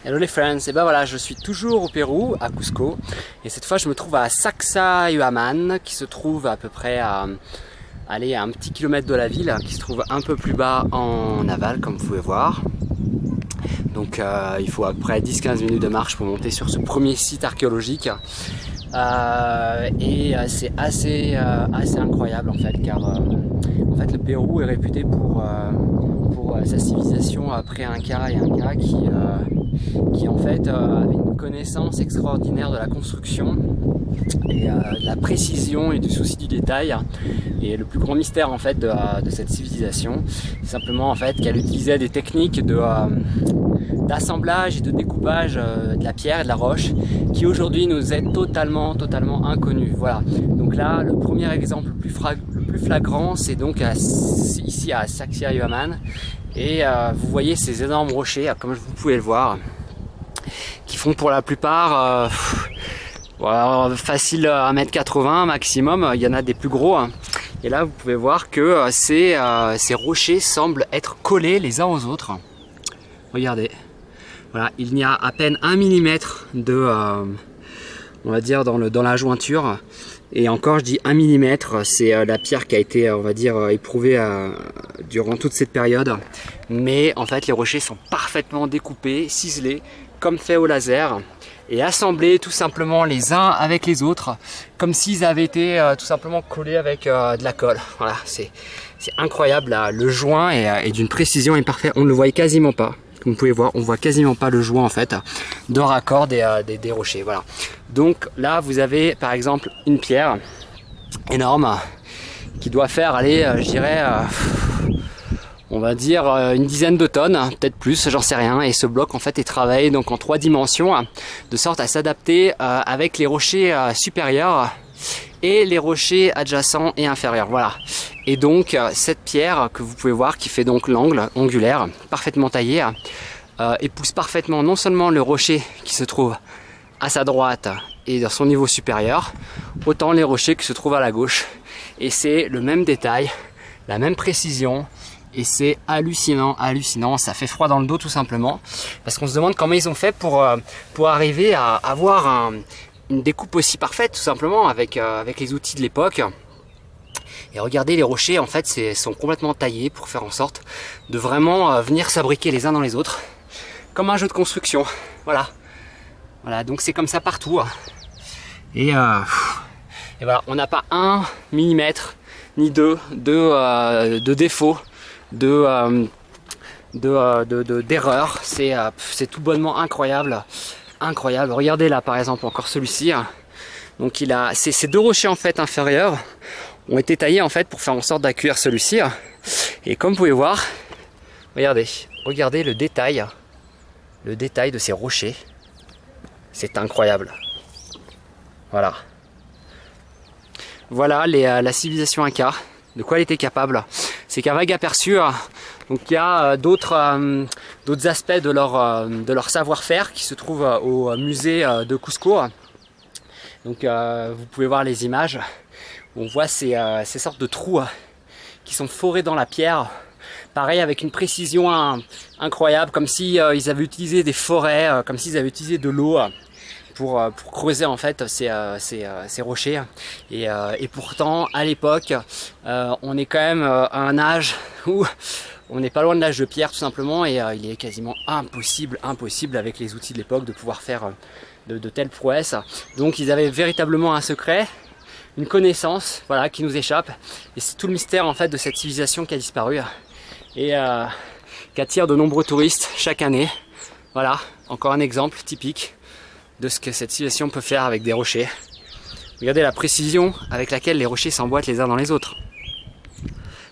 Hello les friends, et ben voilà, je suis toujours au Pérou, à Cusco, et cette fois je me trouve à Sacsayhuaman, qui se trouve à peu près à un petit kilomètre de la ville, qui se trouve un peu plus bas en aval, comme vous pouvez voir. Donc il faut à peu près 10-15 minutes de marche pour monter sur ce premier site archéologique. C'est assez incroyable en fait, car en fait le Pérou est réputé pour sa civilisation pré-inca et inca qui en fait avait une connaissance extraordinaire de la construction et de la précision et du souci du détail. Et le plus grand mystère en fait de cette civilisation, c'est simplement en fait qu'elle utilisait des techniques d'assemblage et de découpage de la pierre et de la roche qui aujourd'hui nous est totalement inconnu. Voilà. Donc là, le premier exemple le plus flagrant, c'est donc ici à Sacsayhuaman. Et vous voyez ces énormes rochers, comme vous pouvez le voir, qui font pour la plupart facile 1m80 maximum. Il y en a des plus gros. Et là, vous pouvez voir que ces rochers semblent être collés les uns aux autres. Regardez. Voilà, il y a à peine 1 mm de, on va dire, dans la jointure. Et encore, je dis 1 mm, c'est la pierre qui a été, on va dire, éprouvée durant toute cette période. Mais en fait, les rochers sont parfaitement découpés, ciselés, comme fait au laser, et assemblés tout simplement les uns avec les autres, comme s'ils avaient été tout simplement collés avec de la colle. Voilà, c'est incroyable, là. Le joint est d'une précision imparfaite, on ne le voyait quasiment pas. Comme vous pouvez voir, on voit quasiment pas le joint en fait de raccord des rochers. Voilà. Donc là, vous avez par exemple une pierre énorme qui doit faire aller, je dirais, on va dire une dizaine de tonnes, peut-être plus, j'en sais rien. Et ce bloc en fait est travaillé donc en 3 dimensions, de sorte à s'adapter avec les rochers supérieurs et les rochers adjacents et inférieurs. Voilà. Et donc cette pierre que vous pouvez voir qui fait donc l'angle angulaire parfaitement taillé épouse parfaitement non seulement le rocher qui se trouve à sa droite et dans son niveau supérieur, autant les rochers qui se trouvent à la gauche. Et c'est le même détail, la même précision, et c'est hallucinant, ça fait froid dans le dos tout simplement, parce qu'on se demande comment ils ont fait pour arriver à avoir une découpe aussi parfaite tout simplement avec les outils de l'époque. Et regardez, les rochers en fait sont complètement taillés pour faire en sorte de vraiment venir s'abriquer les uns dans les autres, comme un jeu de construction. Voilà, donc c'est comme ça partout. Et voilà, on n'a pas 1 mm ni 2 de défaut, d'erreur. C'est tout bonnement incroyable. Regardez là par exemple encore celui-ci. Donc ces 2 rochers en fait inférieurs ont été taillés en fait pour faire en sorte d'accueillir celui-ci. Et comme vous pouvez voir, regardez le détail de ces rochers. C'est incroyable. Voilà la civilisation inca, de quoi elle était capable. C'est qu'un vague aperçu, donc il y a d'autres aspects de leur savoir-faire qui se trouvent au musée de Cusco. Donc vous pouvez voir les images. On voit ces sortes de trous qui sont forés dans la pierre, pareil avec une précision incroyable, comme si ils avaient utilisé des forêts, comme s'ils avaient utilisé de l'eau pour creuser en fait ces rochers. Et pourtant à l'époque on est quand même à un âge où on n'est pas loin de l'âge de pierre tout simplement, et il est quasiment impossible avec les outils de l'époque de pouvoir faire de telles prouesses. Donc ils avaient véritablement un secret, une connaissance, voilà, qui nous échappe, et c'est tout le mystère en fait de cette civilisation qui a disparu et qui attire de nombreux touristes chaque année. Voilà, encore un exemple typique de ce que cette civilisation peut faire avec des rochers. Regardez la précision avec laquelle les rochers s'emboîtent les uns dans les autres.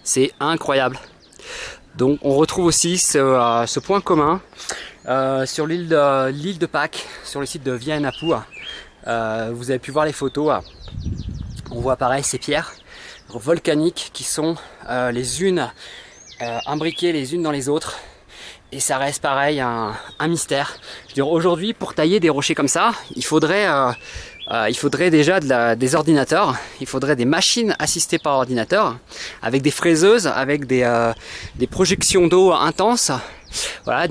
C'est incroyable. Donc on retrouve aussi ce point commun sur l'île de Pâques, sur le site de Viainapu. Vous avez pu voir les photos. On voit pareil ces pierres volcaniques qui sont les unes imbriquées les unes dans les autres. Et ça reste pareil un mystère. Je veux dire, aujourd'hui, pour tailler des rochers comme ça, il faudrait déjà des ordinateurs, il faudrait des machines assistées par ordinateur, avec des fraiseuses, avec des projections d'eau intenses, voilà,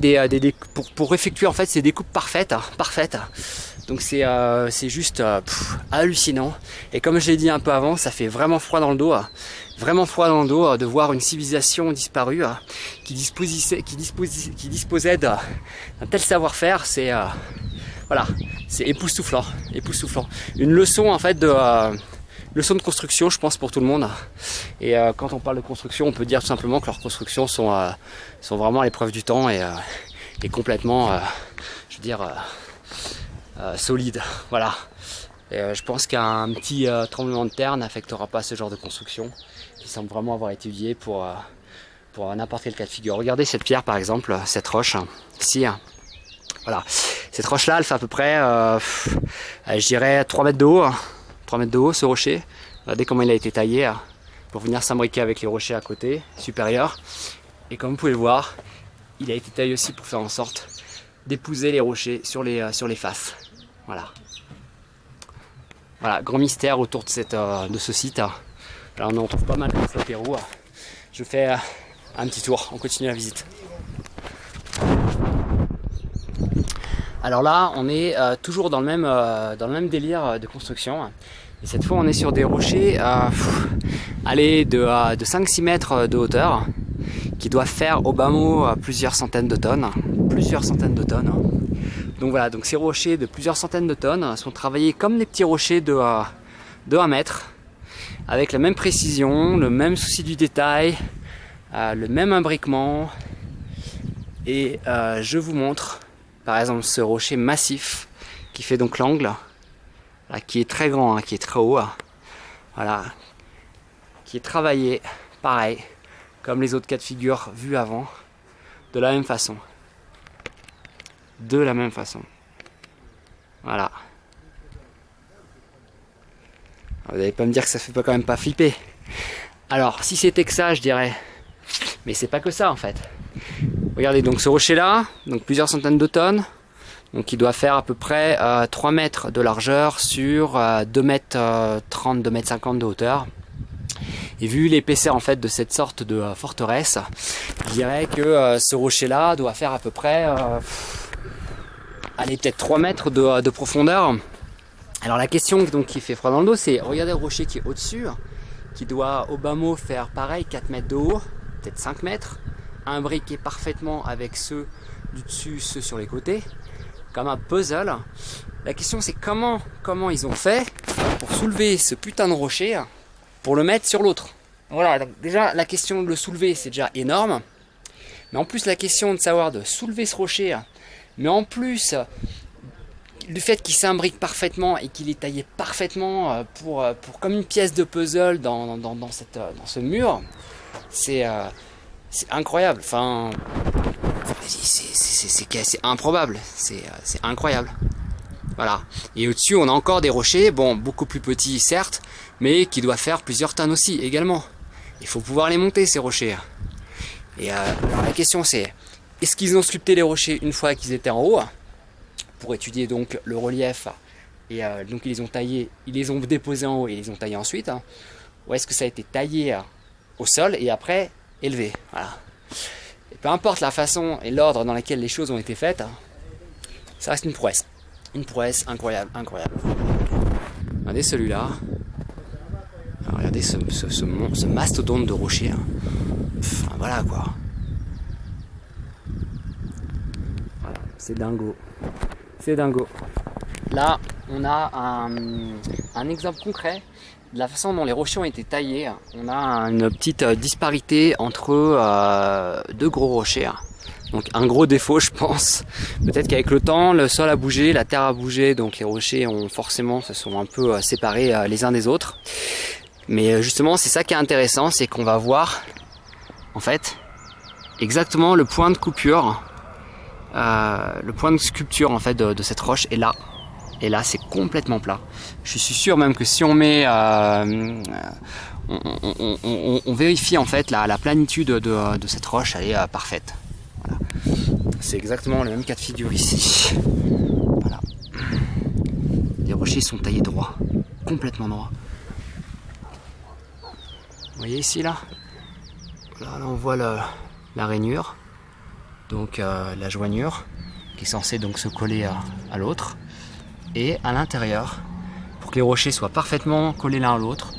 pour effectuer en fait ces découpes parfaites. Donc c'est juste hallucinant. Et comme je l'ai dit un peu avant, ça fait vraiment froid dans le dos. Vraiment froid dans le dos de voir une civilisation disparue qui disposait d'un tel savoir-faire. C'est voilà, c'est époustouflant. Une leçon en fait leçon de construction, je pense, pour tout le monde. Et quand on parle de construction, on peut dire tout simplement que leurs constructions sont vraiment à l'épreuve du temps et complètement, je veux dire, solides. Voilà. Et je pense qu'un petit tremblement de terre n'affectera pas ce genre de construction qui semble vraiment avoir été étudié pour n'importe quel cas de figure. Regardez cette pierre par exemple, cette roche ici. Voilà. Cette roche-là, elle fait à peu près, je dirais, 3 mètres de haut. 3 mètres de haut, ce rocher. Regardez comment il a été taillé pour venir s'imbriquer avec les rochers à côté, supérieurs. Et comme vous pouvez le voir, il a été taillé aussi pour faire en sorte d'épouser les rochers sur les faces. Voilà. Voilà, grand mystère autour de ce site. Là, on en trouve pas mal dans le Pérou. Je fais un petit tour, on continue la visite. Alors là, on est toujours dans le même délire de construction. Et cette fois, on est sur des rochers de 5-6 mètres de hauteur qui doivent faire au bas mot plusieurs centaines de tonnes. Donc voilà, donc ces rochers de plusieurs centaines de tonnes sont travaillés comme des petits rochers de 1 mètre, avec la même précision, le même souci du détail, le même imbriquement. Et je vous montre par exemple ce rocher massif qui fait donc l'angle, qui est très grand, qui est très haut, voilà, qui est travaillé pareil comme les autres cas de figure vus avant, de la même façon. Voilà. Vous n'allez pas me dire que ça fait quand même pas flipper. Alors si c'était que ça, je dirais, mais c'est pas que ça en fait. Regardez donc ce rocher là, donc plusieurs centaines de tonnes, donc il doit faire à peu près 3 mètres de largeur sur 2 mètres 30, 2 mètres 50 de hauteur. Et vu l'épaisseur en fait de cette sorte de forteresse, je dirais que ce rocher là doit faire à peu près allez, peut-être 3 mètres de profondeur. Alors la question donc qui fait froid dans le dos, c'est regardez le rocher qui est au-dessus, qui doit au bas mot faire pareil 4 mètres de haut, peut-être 5 mètres, imbriqué parfaitement avec ceux du dessus, ceux sur les côtés, comme un puzzle. La question c'est comment ils ont fait pour soulever ce putain de rocher pour le mettre sur l'autre. Voilà, donc déjà la question de le soulever c'est déjà énorme, mais en plus la question de savoir de soulever ce rocher, mais en plus le fait qu'il s'imbrique parfaitement et qu'il est taillé parfaitement pour comme une pièce de puzzle dans ce mur, c'est incroyable. Enfin, c'est improbable. C'est incroyable. Voilà. Et au-dessus, on a encore des rochers, bon, beaucoup plus petits certes, mais qui doivent faire plusieurs tonnes aussi également. Il faut pouvoir les monter ces rochers. Et alors la question c'est, est-ce qu'ils ont sculpté les rochers une fois qu'ils étaient en haut pour étudier donc le relief et donc ils les ont taillés, ils les ont déposés en haut et ils les ont taillés ensuite, ou est-ce que ça a été taillé au sol et après élevé, voilà. Et peu importe la façon et l'ordre dans lequel les choses ont été faites, ça reste une prouesse incroyable. Regardez celui-là, regardez ce mastodonte de rocher, enfin, voilà quoi, voilà, c'est dingo. Là, on a un exemple concret de la façon dont les rochers ont été taillés. On a une petite disparité entre 2 gros rochers. Donc un gros défaut, je pense. Peut-être qu'avec le temps, le sol a bougé, la terre a bougé, donc les rochers se sont un peu séparés les uns des autres. Mais justement, c'est ça qui est intéressant, c'est qu'on va voir, en fait, exactement le point de coupure. Le point de sculpture en fait de cette roche est là, et là c'est complètement plat. Je suis sûr même que si on met on vérifie en fait la planitude de cette roche, elle est parfaite. Voilà. C'est exactement le même cas de figure ici. Voilà. Les rochers sont taillés droit, complètement droit. Vous voyez ici là, voilà, là on voit la rainure. donc la joignure qui est censée donc se coller à l'autre. Et à l'intérieur, pour que les rochers soient parfaitement collés l'un à l'autre,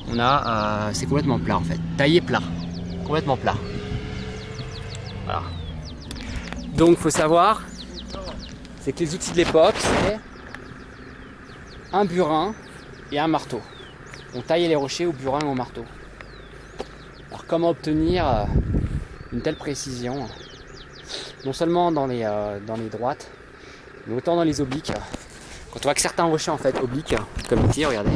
on a, c'est complètement plat en fait, taillé plat, complètement plat. Voilà. Donc faut savoir, c'est que les outils de l'époque, c'est un burin et un marteau. On taillait les rochers au burin ou au marteau. Alors comment obtenir une telle précision, non seulement dans les droites, mais autant dans les obliques. Quand on voit que certains rochers en fait obliques, comme ici, regardez,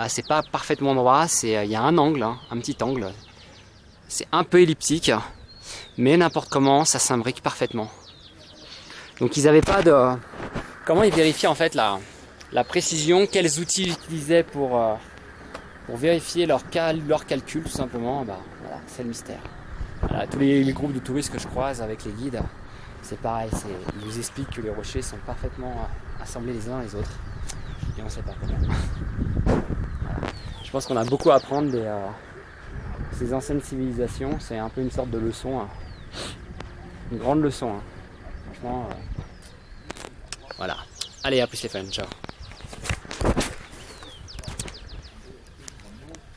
c'est pas parfaitement droit, il y a un angle, un petit angle. C'est un peu elliptique, mais n'importe comment, ça s'imbrique parfaitement. Donc ils n'avaient pas de... Comment ils vérifiaient en fait la précision, quels outils ils utilisaient pour vérifier leur calcul tout simplement, voilà, c'est le mystère. Voilà, tous les groupes de touristes que je croise avec les guides, c'est pareil, ils vous expliquent que les rochers sont parfaitement assemblés les uns les autres, et on ne sait pas comment. Voilà. Je pense qu'on a beaucoup à apprendre de ces anciennes civilisations, c'est un peu une sorte de leçon, une grande leçon. Franchement, voilà. Allez, à plus les fans, ciao.